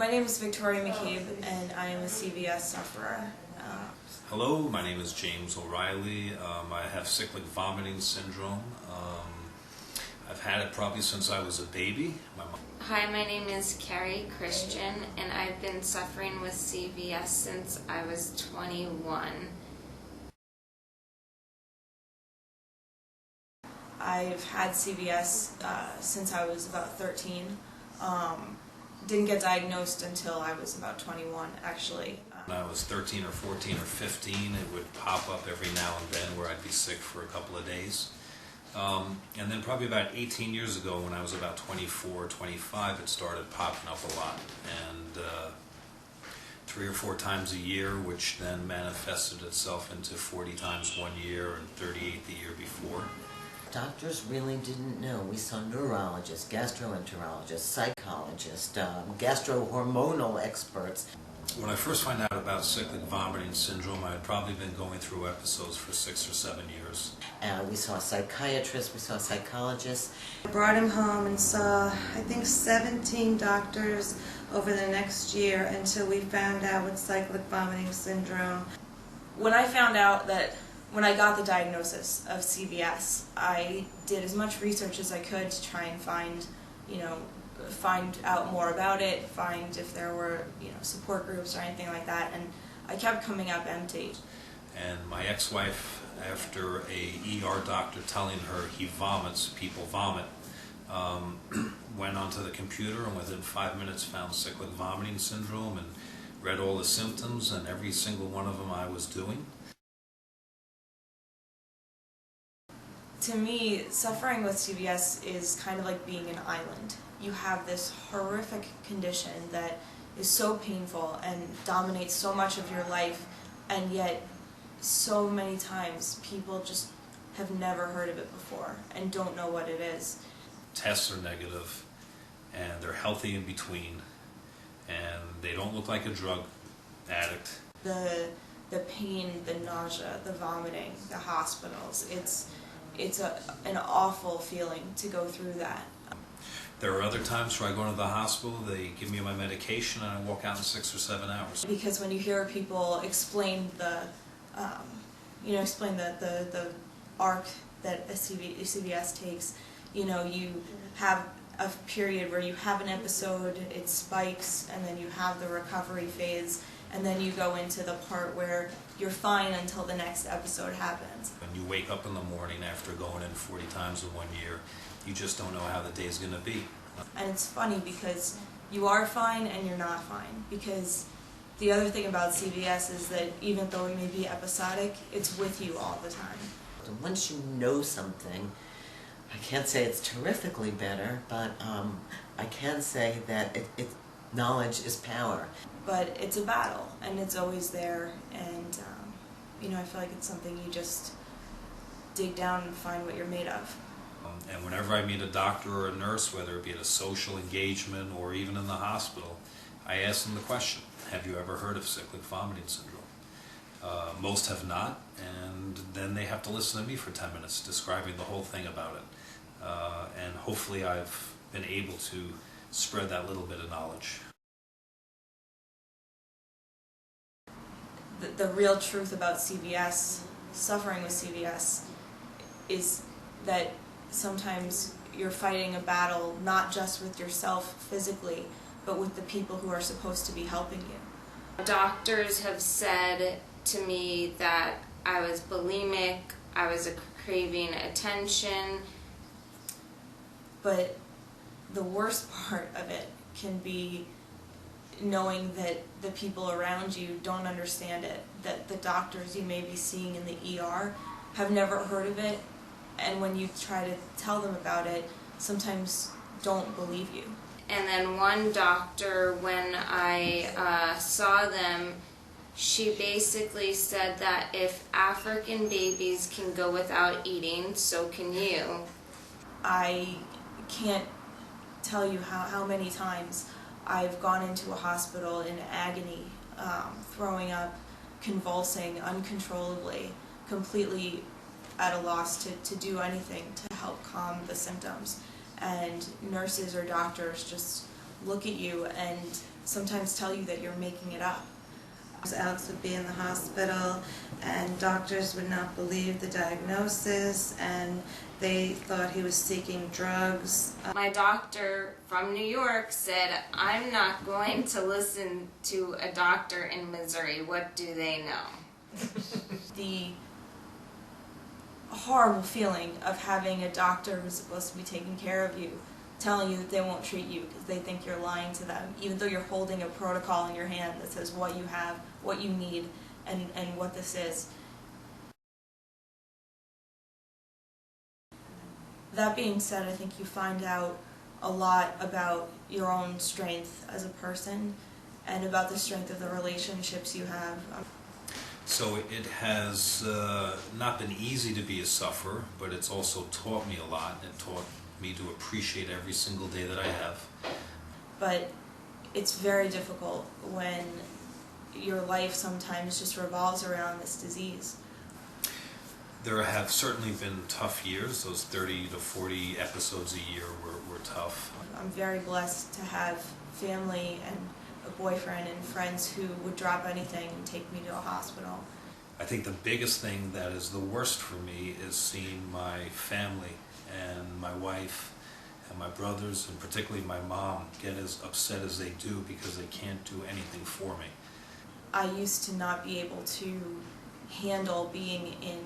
My name is Victoria McCabe, and I am a CVS sufferer. Hello, my name is James O'Reilly. I have cyclic vomiting syndrome. I've had it probably since I was a baby. Hi, my name is Carrie Christian, and I've been suffering with CVS since I was 21. I've had CVS since I was about 13. Didn't get diagnosed until I was about 21, actually. When I was 13 or 14 or 15, it would pop up every now and then where I'd be sick for a couple of days. And then probably about 18 years ago, when I was about 24, 25, it started popping up a lot. And 3 or 4 times a year, which then manifested itself into 40 times one year and 38 the year before. Doctors really didn't know. We saw neurologists, gastroenterologists, psychologists, gastrohormonal experts. When I first found out about cyclic vomiting syndrome, I had probably been going through episodes for 6 or 7 years. We saw psychiatrists, we saw psychologists. I brought him home and saw, I think, 17 doctors over the next year until we found out with cyclic vomiting syndrome. When I found out that, when I got the diagnosis of CVS, I did as much research as I could to try and find out more about it, find if there were, support groups or anything like that, and I kept coming up empty. And my ex-wife, after a ER doctor telling her he vomits, people vomit, went onto the computer and within 5 minutes found cyclic vomiting syndrome and read all the symptoms, and every single one of them I was doing. To me, suffering with CVS is kind of like being an island. You have this horrific condition that is so painful and dominates so much of your life, and yet so many times people just have never heard of it before and don't know what it is. Tests are negative, and they're healthy in between, and they don't look like a drug addict. The pain, the nausea, the vomiting, the hospitals, it's an awful feeling to go through that. There are other times where I go to the hospital, they give me my medication, and I walk out in 6 or 7 hours. Because when you hear people explain the arc that a CVS takes, you have a period where you have an episode, it spikes, and then you have the recovery phase, and then you go into the part where you're fine until the next episode happens. When you wake up in the morning after going in 40 times in 1 year, you just don't know how the day's going to be. And it's funny because you are fine and you're not fine. Because the other thing about CVS is that even though it may be episodic, it's with you all the time. Once you know something, I can't say it's terrifically better, but I can say that knowledge is power. But it's a battle, and it's always there, and I feel like it's something you just dig down and find what you're made of. And whenever I meet a doctor or a nurse, whether it be at a social engagement or even in the hospital, I ask them the question, have you ever heard of cyclic vomiting syndrome? Most have not, and then they have to listen to me for 10 minutes describing the whole thing about it. And hopefully I've been able to spread that little bit of knowledge. The real truth about CVS, suffering with CVS, is that sometimes you're fighting a battle not just with yourself physically, but with the people who are supposed to be helping you. Doctors have said to me that I was bulimic, I was craving attention. But the worst part of it can be knowing that the people around you don't understand it, that the doctors you may be seeing in the ER have never heard of it, and when you try to tell them about it, sometimes don't believe you. And then one doctor, when I saw them, she basically said that if African babies can go without eating, so can you. I can't tell you how many times I've gone into a hospital in agony, throwing up, convulsing uncontrollably, completely at a loss to do anything to help calm the symptoms. And nurses or doctors just look at you and sometimes tell you that you're making it up. Alex would be in the hospital and doctors would not believe the diagnosis and they thought he was seeking drugs. My doctor from New York said, I'm not going to listen to a doctor in Missouri. What do they know? The horrible feeling of having a doctor who's supposed to be taking care of you telling you that they won't treat you because they think you're lying to them, even though you're holding a protocol in your hand that says what you have, what you need, and what this is. That being said, I think you find out a lot about your own strength as a person and about the strength of the relationships you have. So it has not been easy to be a sufferer, but it's also taught me a lot and taught me to appreciate every single day that I have. But it's very difficult when your life sometimes just revolves around this disease. There have certainly been tough years. Those 30 to 40 episodes a year were tough. I'm very blessed to have family and a boyfriend and friends who would drop anything and take me to a hospital. I think the biggest thing that is the worst for me is seeing my family and my wife and my brothers, and particularly my mom, get as upset as they do because they can't do anything for me. I used to not be able to handle being in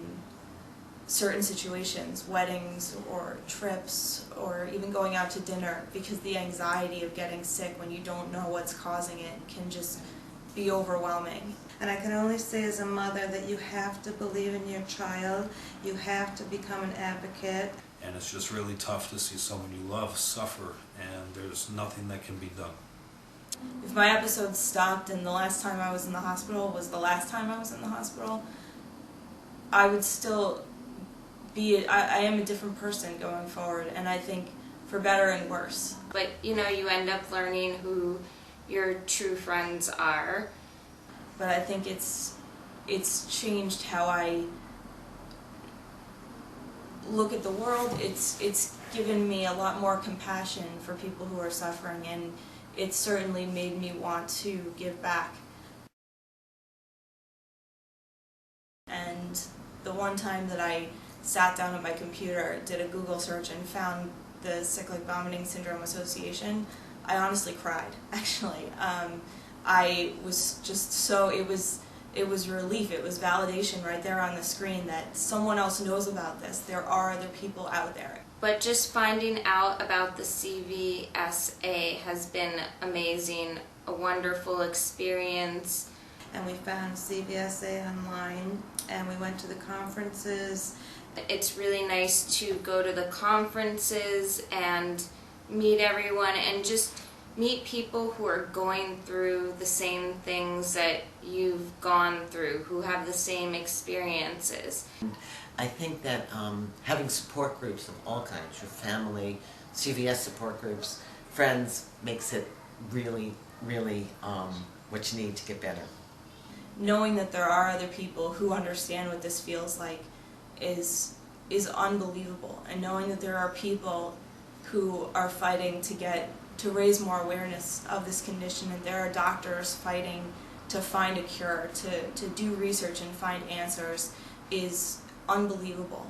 certain situations, weddings or trips or even going out to dinner, because the anxiety of getting sick when you don't know what's causing it can just be overwhelming. And I can only say as a mother that you have to believe in your child, you have to become an advocate. And it's just really tough to see someone you love suffer, and there's nothing that can be done. If my episode stopped and the last time I was in the hospital was the last time I was in the hospital, I would still be, I am a different person going forward, and I think for better and worse. But you know, you end up learning who your true friends are. But I think it's changed how I look at the world. It's given me a lot more compassion for people who are suffering, and it certainly made me want to give back. And the one time that I sat down at my computer, did a Google search, and found the Cyclic Vomiting Syndrome Association, I honestly cried, actually. I was just so, it was relief, it was validation right there on the screen that someone else knows about this. There are other people out there. But just finding out about the CVSA has been amazing, a wonderful experience. And we found CVSA online and we went to the conferences. It's really nice to go to the conferences and meet everyone and just meet people who are going through the same things that you've gone through, who have the same experiences. I think that having support groups of all kinds, your family, CVS support groups, friends, makes it really, really what you need to get better. Knowing that there are other people who understand what this feels like is unbelievable, and knowing that there are people who are fighting to raise more awareness of this condition, and there are doctors fighting to find a cure, to do research and find answers, is unbelievable.